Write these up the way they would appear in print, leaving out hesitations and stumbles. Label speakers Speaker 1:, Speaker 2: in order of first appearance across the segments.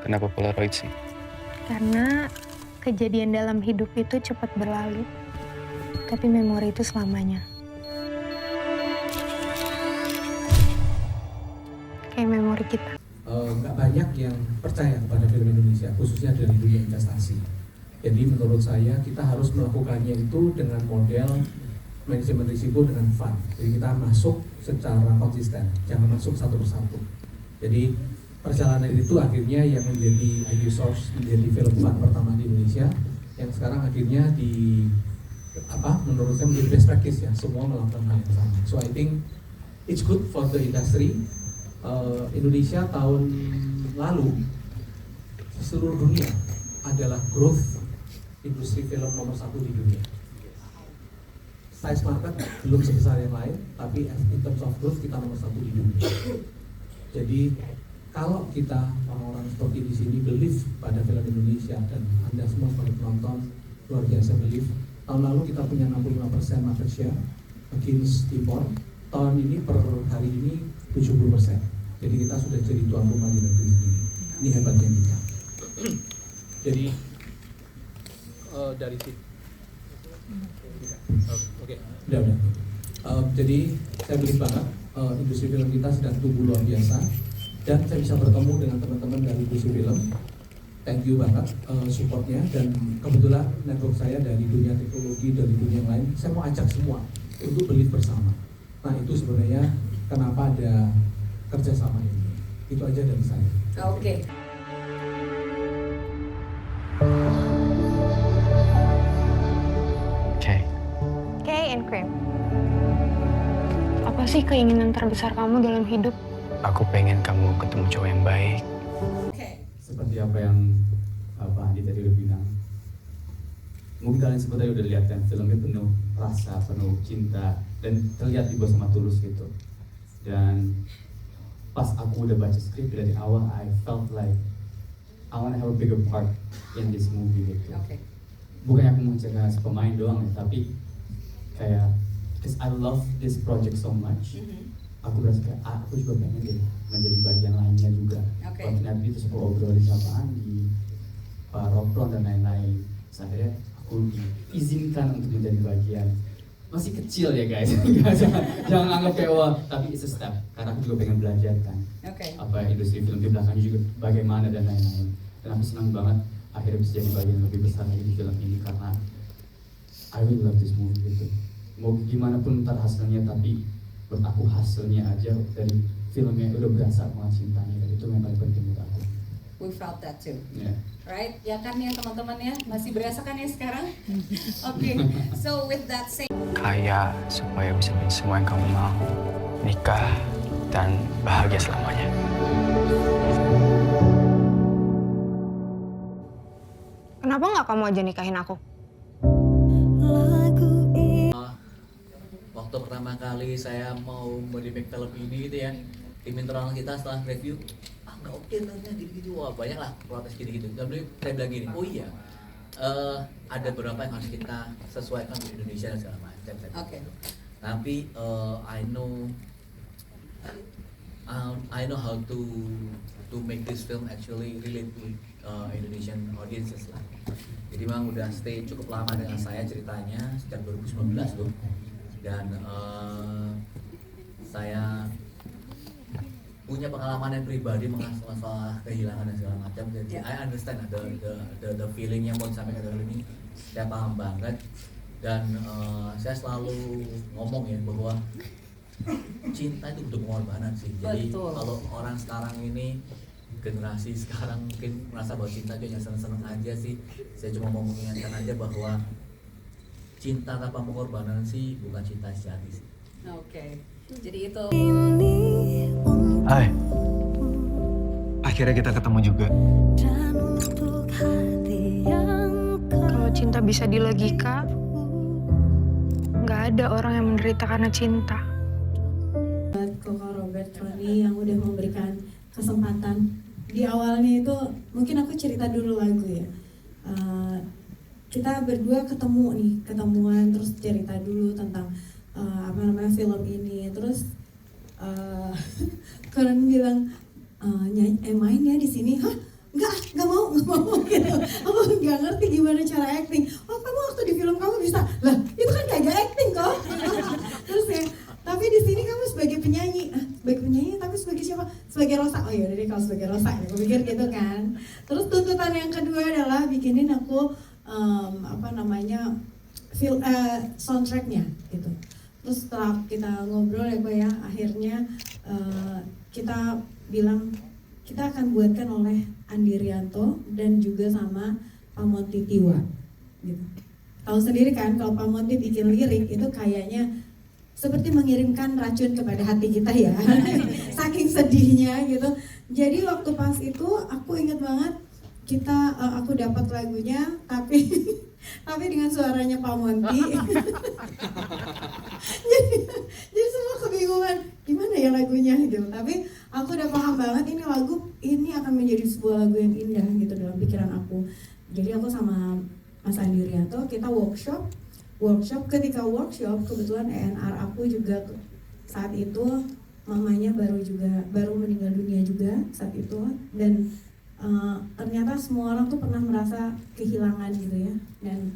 Speaker 1: Kenapa Polaroid sih?
Speaker 2: Karena kejadian dalam hidup itu cepat berlalu, tapi memori itu selamanya. Kayak memori kita.
Speaker 3: Nggak banyak yang percaya kepada film Indonesia, khususnya dari dunia investasi. Jadi menurut saya kita harus melakukannya itu dengan model manajemen risiko dengan fund. Jadi kita masuk secara konsisten, jangan masuk satu persatu. Jadi perjalanan itu akhirnya yang menjadi ID Source, menjadi film fund pertama di Indonesia, yang sekarang akhirnya menurut saya menjadi best practice ya, semua melakukan hal yang sama. So I think it's good for the industry. Indonesia tahun lalu seluruh dunia adalah growth industri film nomor 1 di dunia. Size market belum sebesar yang lain, tapi in terms of growth kita nomor 1 di dunia. Jadi kalau kita orang-orang seperti di sini believe pada film Indonesia, dan Anda semua sebagai penonton luar biasa believe, tahun lalu kita punya 65% market share against Timor. Tahun ini per hari ini 70%. Jadi kita sudah jadi tuan rumah di negeri sendiri. Ini hebatnya kita. Jadi dari situ. Oke. Udah. Jadi saya believe banget industri film kita sedang tumbuh luar biasa, dan saya bisa bertemu dengan teman-teman dari industri film. Thank you banget supportnya, dan kebetulan network saya dari dunia teknologi, dari dunia yang lain, saya mau ajak semua untuk believe bersama. Nah itu sebenarnya kenapa ada kerjasama ini. Itu aja dari saya.
Speaker 4: Oke.
Speaker 2: Kay and Cream. Apa sih keinginan terbesar kamu dalam hidup?
Speaker 1: Aku pengen kamu ketemu cowok yang baik.
Speaker 5: Seperti apa yang Pak Andi tadi udah bilang, mungkin kalian semua tadi udah lihat kan, filmnya penuh rasa, penuh cinta, dan terlihat dibuat sama tulus gitu. Dan pas aku udah baca skrip dari awal, I felt like I wanna have a bigger part in this movie gitu.
Speaker 4: Oke.
Speaker 5: Bukan aku mau cerita pemain doang ya, tapi kayak because I love this project so much. Aku berasa kayak aku juga pengen deh menjadi bagian lainnya juga.
Speaker 4: Oke.
Speaker 5: Waktu itu aku obrolin sama Andi, Pak Ropron dan lain-lain. Terus akhirnya aku diizinkan untuk menjadi bagian. Masih kecil ya guys, jangan anggap kayak wah, tapi it's a step. Karena aku juga pengen belajar kan, apa industri film di belakangnya juga bagaimana dan lain-lain. Dan aku senang banget akhirnya bisa jadi bagian lebih besar lagi di film ini, karena I really love this movie gitu. Mau gimana pun ntar hasilnya, tapi buat aku hasilnya aja dari filmnya udah berasa banget cintanya, dan itu yang paling penting buat aku.
Speaker 4: We felt that too.
Speaker 5: Yeah.
Speaker 4: Right? Ya kan ya teman-teman ya? Masih berasa kan ya sekarang? Oke. So with that said,
Speaker 1: Kaya supaya bisa beli semua yang kamu mau. Nikah dan bahagia selamanya.
Speaker 2: Kenapa nggak kamu aja nikahin aku?
Speaker 6: Waktu pertama kali saya mau remake film ini gitu ya, tim internal kita setelah review, nggak oke ternyata gitu, wah banyak lah protes gitu-gitu. Dan saya bilang gini, oh iya, ada beberapa yang harus kita sesuaikan di Indonesia dan segala macam.
Speaker 4: Oke.
Speaker 6: Tapi I know how to make this film actually relate to Indonesian audiences lah. Jadi memang udah stay cukup lama dengan saya ceritanya sejak 2019 loh. Dan saya punya pengalaman yang pribadi masalah kehilangan dan segala macam. Jadi I understand the feeling yang mau disampaikan dalam ini, saya paham banget. Dan saya selalu ngomong ya bahwa cinta itu butuh pengorbanan sih. Jadi kalau orang sekarang ini, generasi sekarang mungkin merasa bahwa cinta itu hanya seneng-seneng aja sih. Saya cuma mau mengingatkan aja bahwa cinta tanpa pengorbanan sih bukan cinta sejati sih.
Speaker 4: Oke. Jadi itu.
Speaker 1: Hai. Akhirnya kita ketemu juga.
Speaker 2: Kalau cinta bisa dilogika, nggak ada orang yang menderita karena cinta.
Speaker 7: Koko Robert Roni yang udah memberikan kesempatan. Di awalnya itu mungkin aku cerita dulu lagu ya. Kita berdua ketemuan terus cerita dulu tentang film ini. Terus Karen bilang main ya di sini. Hah? Enggak, gimana cara acting. Oh kamu waktu di film kamu bisa, lah itu kan kagak acting kok. Terus ya, tapi di sini kamu sebagai penyanyi, sebagai penyanyi tapi sebagai siapa? Sebagai Rosa. Oh ya udah deh kalau sebagai Rosa ya, aku pikir gitu kan. Terus tuntutan yang kedua adalah bikinin aku soundtracknya gitu. Terus setelah kita ngobrol ya Pak ya, akhirnya kita bilang kita akan buatkan oleh Andi Rianto dan juga sama Pak Monty Tiwa gitu. Tahu sendiri kan kalau Pak Monty bikin lirik itu kayaknya seperti mengirimkan racun kepada hati kita ya. Saking sedihnya gitu. Jadi waktu pas itu aku ingat banget aku dapat lagunya tapi tapi dengan suaranya Pak Monty. jadi semua kebingungan gimana ya lagunya gitu. Tapi aku udah paham banget ini lagu ini akan menjadi sebuah lagu yang indah gitu dalam pikiran aku. Jadi aku sama Mas Andi Rianto kita workshop. Ketika workshop kebetulan ENR aku juga saat itu mamanya baru meninggal dunia juga saat itu, dan ternyata semua orang tuh pernah merasa kehilangan gitu ya, dan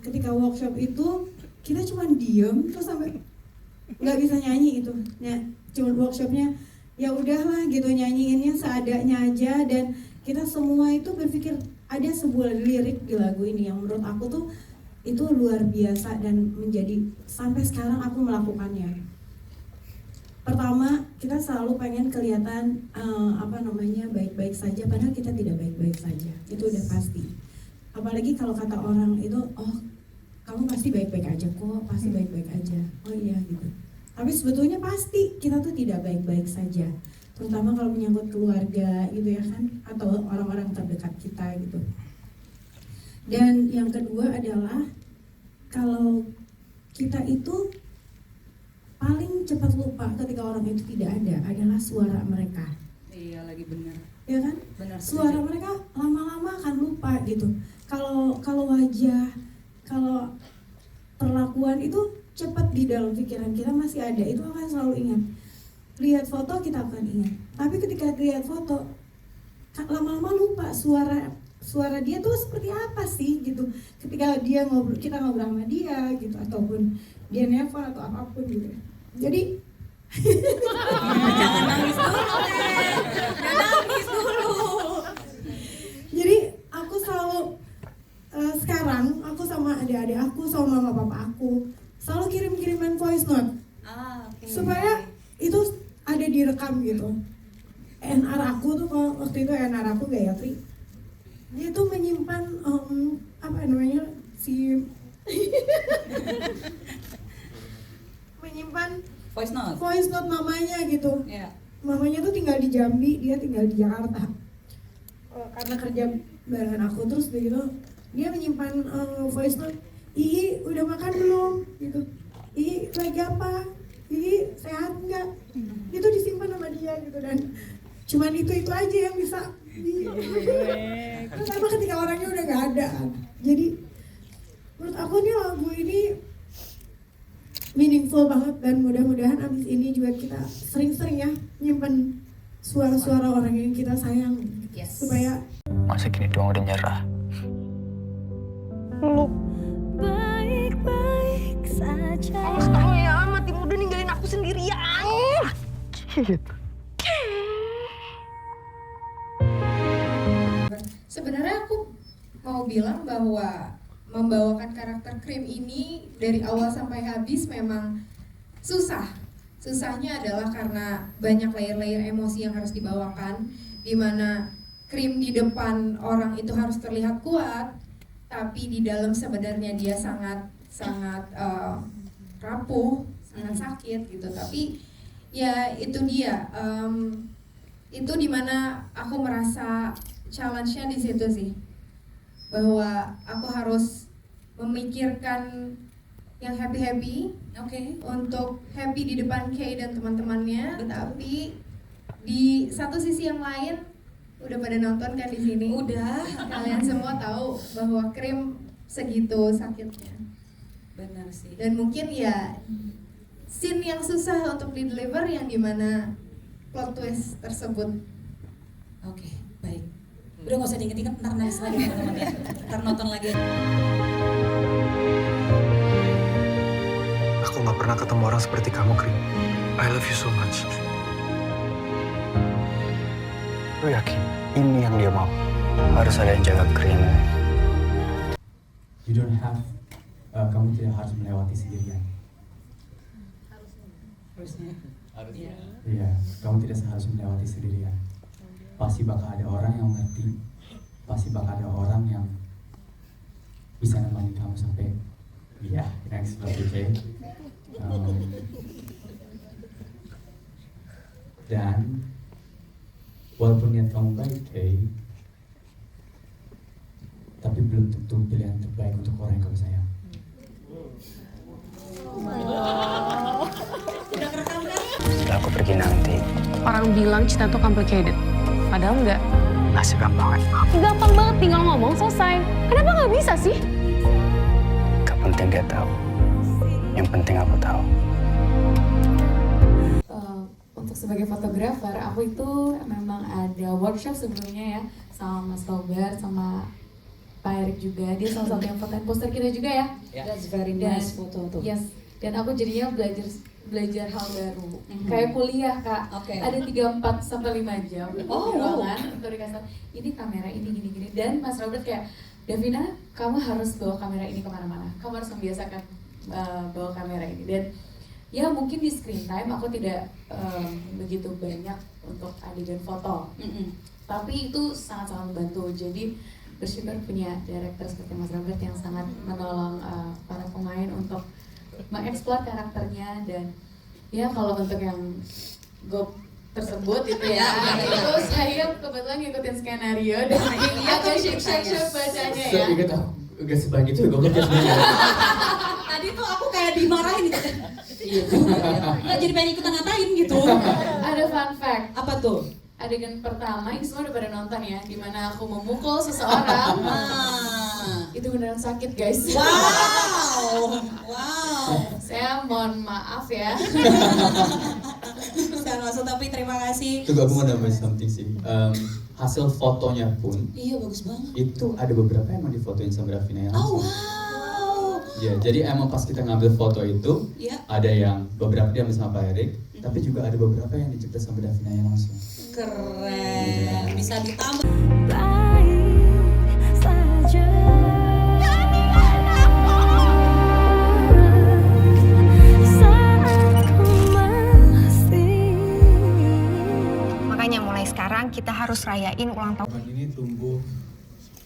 Speaker 7: ketika workshop itu kita cuma diem terus sampai nggak bisa nyanyi itu ya, cuma workshopnya ya udahlah gitu, nyanyiinnya seadanya aja, dan kita semua itu berpikir ada sebuah lirik di lagu ini yang menurut aku tuh itu luar biasa dan menjadi sampai sekarang aku melakukannya. Pertama, kita selalu pengen kelihatan baik-baik saja, padahal kita tidak baik-baik saja. Itu udah pasti. Apalagi kalau kata orang itu, oh kamu pasti baik-baik aja kok, pasti baik-baik aja. Oh iya gitu. Tapi sebetulnya pasti kita tuh tidak baik-baik saja. Terutama kalau menyangkut keluarga gitu ya kan, atau orang-orang terdekat kita gitu. Dan yang kedua adalah kalau kita itu paling cepat lupa ketika orang itu tidak ada adalah suara mereka.
Speaker 4: Iya lagi benar.
Speaker 7: Ya kan?
Speaker 4: Benar.
Speaker 7: Suara mereka lama-lama akan lupa gitu. Kalau wajah, kalau perlakuan itu cepat di dalam pikiran kita masih ada, itu akan selalu ingat. Lihat foto kita akan ingat. Tapi ketika lihat foto lama-lama lupa suara dia tuh seperti apa sih gitu. Ketika kita ngobrol sama dia gitu, ataupun dia nelfon atau apapun gitu. Jadi
Speaker 4: Jangan nangis dulu deh. Jangan nangis dulu.
Speaker 7: Jadi aku selalu sekarang aku sama adik-adik aku sama mama papa aku selalu kirim-kiriman voice note.
Speaker 4: Okay.
Speaker 7: Supaya itu ada direkam gitu. NR aku tuh waktu itu NR aku Gayatri. Dia tuh menyimpan menyimpan voice note mamanya gitu.
Speaker 4: Yeah.
Speaker 7: Mamanya tuh tinggal di Jambi, dia tinggal di Jakarta. Karena kerja barengan aku, terus begitu dia menyimpan voice note. Ii udah makan belum? Gitu. Ii lagi apa? Ii sehat nggak? Itu disimpan sama dia gitu, dan cuman itu aja yang bisa. Terutama ketika orangnya udah nggak ada. Jadi menurut aku nih lagu ini meaningful banget, dan mudah-mudahan abis ini juga kita sering-sering ya nyimpen suara-suara orang yang kita sayang.
Speaker 4: Yes.
Speaker 7: Supaya
Speaker 1: Masa gini doang udah nyerah?
Speaker 2: Lu
Speaker 8: Baik-baik saja.
Speaker 2: awas kamu ya, mati muda ninggalin aku sendirian.
Speaker 4: Sebenarnya aku mau bilang bahwa membawakan karakter Krim ini dari awal sampai habis memang susah. Susahnya adalah karena banyak layer-layer emosi yang harus dibawakan, di mana Krim di depan orang itu harus terlihat kuat, tapi di dalam sebenarnya dia sangat rapuh, sangat sakit gitu. Tapi ya itu dia, itu dimana aku merasa challenge-nya di situ sih, bahwa aku harus memikirkan yang happy untuk happy di depan Kay dan teman-temannya. Betul. Tapi di satu sisi yang lain, udah pada nonton kan di sini? Udah. Kalian semua tahu bahwa Krim segitu sakitnya.
Speaker 8: Benar sih.
Speaker 4: Dan mungkin ya scene yang susah untuk di-deliver yang dimana plot twist tersebut.
Speaker 8: Oke, baik. Udah nggak usah diinget-inget, ntar nangis lagi teman-teman ya. Ntar nonton lagi.
Speaker 9: Aku nggak pernah ketemu orang seperti kamu, Krim. I love you so much.
Speaker 1: Lu yakin ini yang dia mau? Harus ada yang jaga Krim.
Speaker 5: You don't have, kamu tidak harus melewati sendirian.
Speaker 8: Harusnya.
Speaker 5: Iya, kamu tidak harus melewati sendirian. Pasti bakal ada orang yang ngerti. Pasti bakal ada orang yang bisa nemenin kamu sampai next birthday. Dan walaupun niat kamu baik, tapi belum tentu pilihan terbaik untuk orang yang kamu sayang.
Speaker 1: Setelah aku pergi nanti,
Speaker 2: Orang bilang cinta tuh complicated. Padahal enggak.
Speaker 1: masih gampang kan?
Speaker 2: Gampang banget tinggal ngomong selesai. Kenapa nggak bisa sih?
Speaker 1: Gak penting dia tahu. Yang penting aku tahu.
Speaker 10: Untuk sebagai fotografer, aku itu memang ada workshop sebelumnya ya sama Mas Robert, sama Pak Erik juga. Dia salah satu yang fotoin poster kita juga ya.
Speaker 8: That's very
Speaker 10: Dan-
Speaker 8: nice foto tuh.
Speaker 10: Yes. Dan aku jadinya belajar hal baru. Kayak kuliah Kak.
Speaker 8: Oke.
Speaker 10: Ada 3, 4 sampai 5 jam
Speaker 8: Oh.
Speaker 10: di ruangan untuk dikasih ini kamera ini gini-gini. Dan Mas Robert kayak, Davina, kamu harus bawa kamera ini kemana-mana. Kamu harus membiasakan bawa kamera ini. Dan ya mungkin di screen time aku tidak begitu banyak untuk adegan foto. Tapi itu sangat-sangat membantu. Jadi bersyukur punya director seperti Mas Robert yang sangat menolong para pemain untuk mengeksplor karakternya. Dan ya kalau untuk yang go tersebut itu ya, itu saya kebetulan ngikutin skenario dan agak syok bacanya ya.
Speaker 5: Saya ingat aku gak sebaik itu, gue kerja sebenarnya.
Speaker 8: Tadi tuh aku kayak dimarahin gitu. Iya juga ya. Nggak jadi pengen ikutan ngatain gitu.
Speaker 10: Ada fun fact.
Speaker 8: Apa tuh?
Speaker 10: Adegan pertama, ini semua udah pada nonton ya, dimana aku memukul seseorang. Itu beneran sakit guys.
Speaker 8: Wow.
Speaker 10: Saya mohon maaf ya.
Speaker 8: Saya langsung, tapi terima kasih.
Speaker 5: Tunggu, aku mau nambahin something sih. Hasil fotonya pun
Speaker 8: Iya bagus banget.
Speaker 5: itu ada beberapa emang difotoin sama Davina yang
Speaker 8: Oh
Speaker 5: langsung.
Speaker 8: wow.
Speaker 5: Ya, jadi emang pas kita ngambil foto itu
Speaker 8: Iya.
Speaker 5: ada yang beberapa diambil sama Pak Erik, tapi juga ada beberapa yang dijepit sama Davina yang langsung.
Speaker 8: Keren. Bisa ditambah.
Speaker 11: Baik saja. Saat ku masih.
Speaker 2: Makanya mulai sekarang kita harus rayain ulang tahun.
Speaker 12: Orang ini tumbuh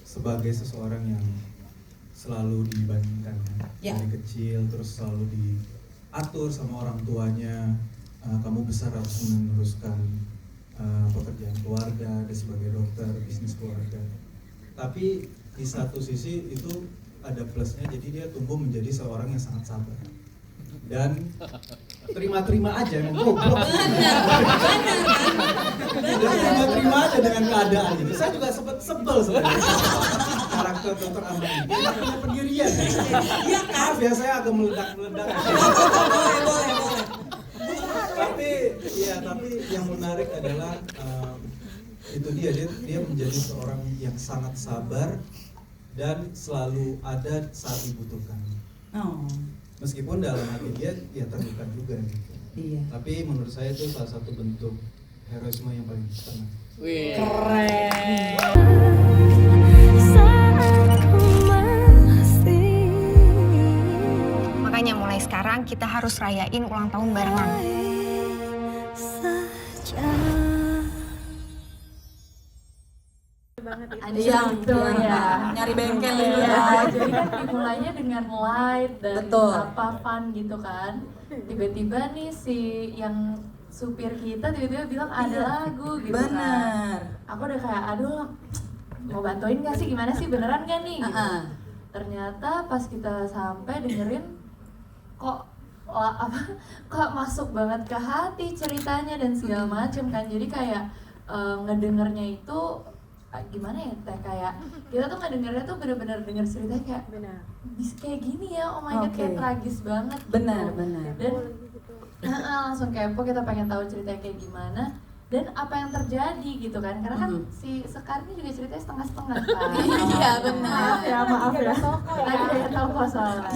Speaker 12: sebagai seseorang yang selalu dibandingkan kan?
Speaker 8: Ya.
Speaker 12: Dari kecil terus selalu diatur sama orang tuanya. Kamu besar harus meneruskan pekerjaan keluarga, dan sebagai dokter, bisnis keluarga. Tapi di satu sisi itu ada plusnya, jadi dia tumbuh menjadi seorang yang sangat sabar dan terima-terima aja, emang goblok. Dan terima-terima aja dengan keadaan itu. Saya juga sempet sebel sebenarnya karakter dokter Amanda ini. Dia punya pendirian. Maaf ya, saya agak meledak-meledak.
Speaker 8: Boleh.
Speaker 12: Tapi yang menarik adalah itu dia menjadi seorang yang sangat sabar dan selalu ada saat dibutuhkan.
Speaker 8: Oh.
Speaker 12: Meskipun dalam hati dia ya terluka juga gitu.
Speaker 8: Iya.
Speaker 12: Tapi menurut saya itu salah satu bentuk heroisme yang paling pernah.
Speaker 8: Keren.
Speaker 11: Saat ku masih.
Speaker 2: Makanya mulai sekarang kita harus rayain ulang tahun barengan.
Speaker 10: Ada
Speaker 8: Yang
Speaker 10: gitu ya.
Speaker 8: nyari bengkel itu
Speaker 10: Ya,
Speaker 8: ya.
Speaker 10: jadi kan dimulainya dengan light dan
Speaker 8: Betul.
Speaker 10: apa fun gitu kan. Tiba-tiba nih si yang supir kita tiba-tiba bilang ada lagu gitu kan.
Speaker 8: Bener.
Speaker 10: Aku udah kayak aduh mau bantuin gak sih, gimana sih, beneran gak nih gitu. Ternyata pas kita sampai dengerin kok kok masuk banget ke hati ceritanya dan segala macem kan. Jadi kayak ngedengernya itu gimana ya teh, kayak kita tuh ngedengernya tuh bener-bener denger ceritanya kayak bisa kayak gini ya, oh my god, kayak tragis banget gitu.
Speaker 8: Benar.
Speaker 10: Dan langsung kepo, kita pengen tahu ceritanya kayak gimana. dan apa yang terjadi gitu kan, karena kan si Sekar ini juga ceritanya setengah-setengah kan.
Speaker 8: Iya benar.
Speaker 10: Maaf ya. Lagi ada toko soalnya.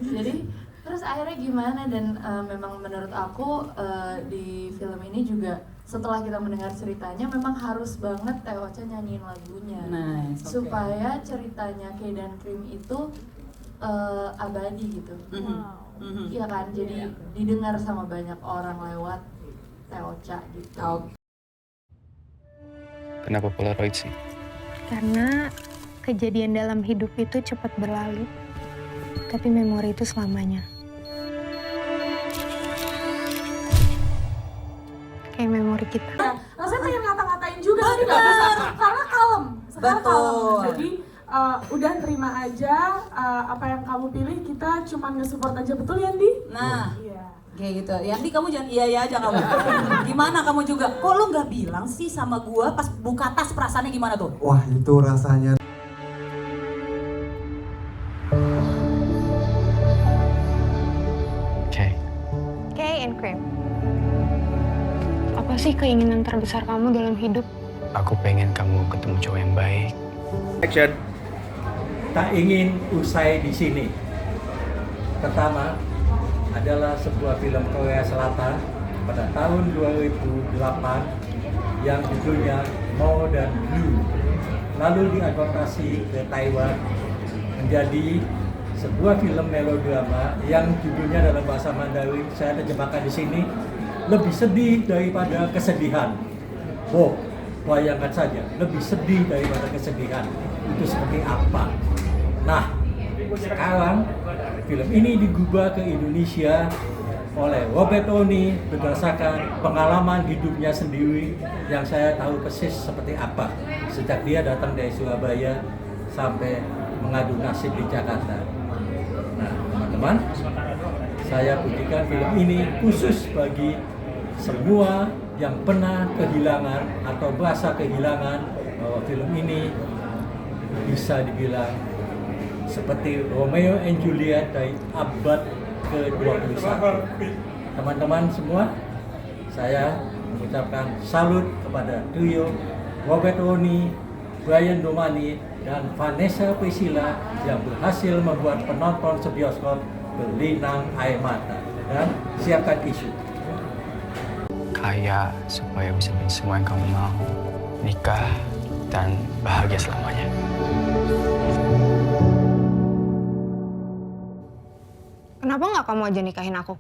Speaker 10: Jadi terus akhirnya gimana, dan memang menurut aku di film ini juga setelah kita mendengar ceritanya memang harus banget Teh Ocha nyanyiin lagunya.
Speaker 8: Nice, okay.
Speaker 10: Supaya ceritanya Kay dan Cream itu abadi gitu. Iya kan, jadi didengar sama banyak orang lewat Teh Ocha gitu.
Speaker 1: Kenapa Polaroid sih?
Speaker 2: Karena kejadian dalam hidup itu cepat berlalu, tapi memori itu selamanya. Kayak memori kita.
Speaker 13: Rasanya pengen ngata-ngatain juga, tapi nggak bisa karena kalem. Sekarang kalem. Jadi udah terima aja apa yang kamu pilih, kita cuma nge-support aja, betul Yandi?
Speaker 8: Nah, kayak gitu. Yandi kamu jangan iya aja kamu. Gimana kamu juga? Kok lu nggak bilang sih sama gua pas buka tas, perasaannya gimana tuh?
Speaker 14: Wah, itu rasanya.
Speaker 2: Kay and Cream. Apa sih keinginan terbesar kamu dalam hidup?
Speaker 1: Aku pengen kamu ketemu cowok yang baik.
Speaker 15: Action. Tak ingin usai di sini. Pertama adalah sebuah film Korea Selatan pada tahun 2008 yang judulnya Mo dan Blue, lalu diadaptasi ke Taiwan menjadi sebuah film melodrama yang judulnya dalam bahasa Mandarin, saya terjemahkan di sini, lebih sedih daripada kesedihan. Oh, bayangkan saja, lebih sedih daripada kesedihan. Itu seperti apa? Nah, sekarang film ini digubah ke Indonesia oleh Robert Downey berdasarkan pengalaman hidupnya sendiri yang saya tahu persis seperti apa sejak dia datang dari Surabaya sampai mengadu nasib di Jakarta. Nah, teman-teman, saya pujikan film ini khusus bagi semua yang pernah kehilangan atau merasa kehilangan, bahwa film ini bisa dibilang seperti Romeo and Juliet dari abad ke-21. Teman-teman semua, saya mengucapkan salut kepada trio Robert Downey, Brian Domani, dan Vanessa Priscilla yang berhasil membuat penonton sebioskop berlinang air mata. Dan siapkan tisu.
Speaker 1: Kaya supaya bisa beli semua yang kamu mau. Nikah dan bahagia selamanya.
Speaker 2: Kenapa nggak kamu aja nikahin aku?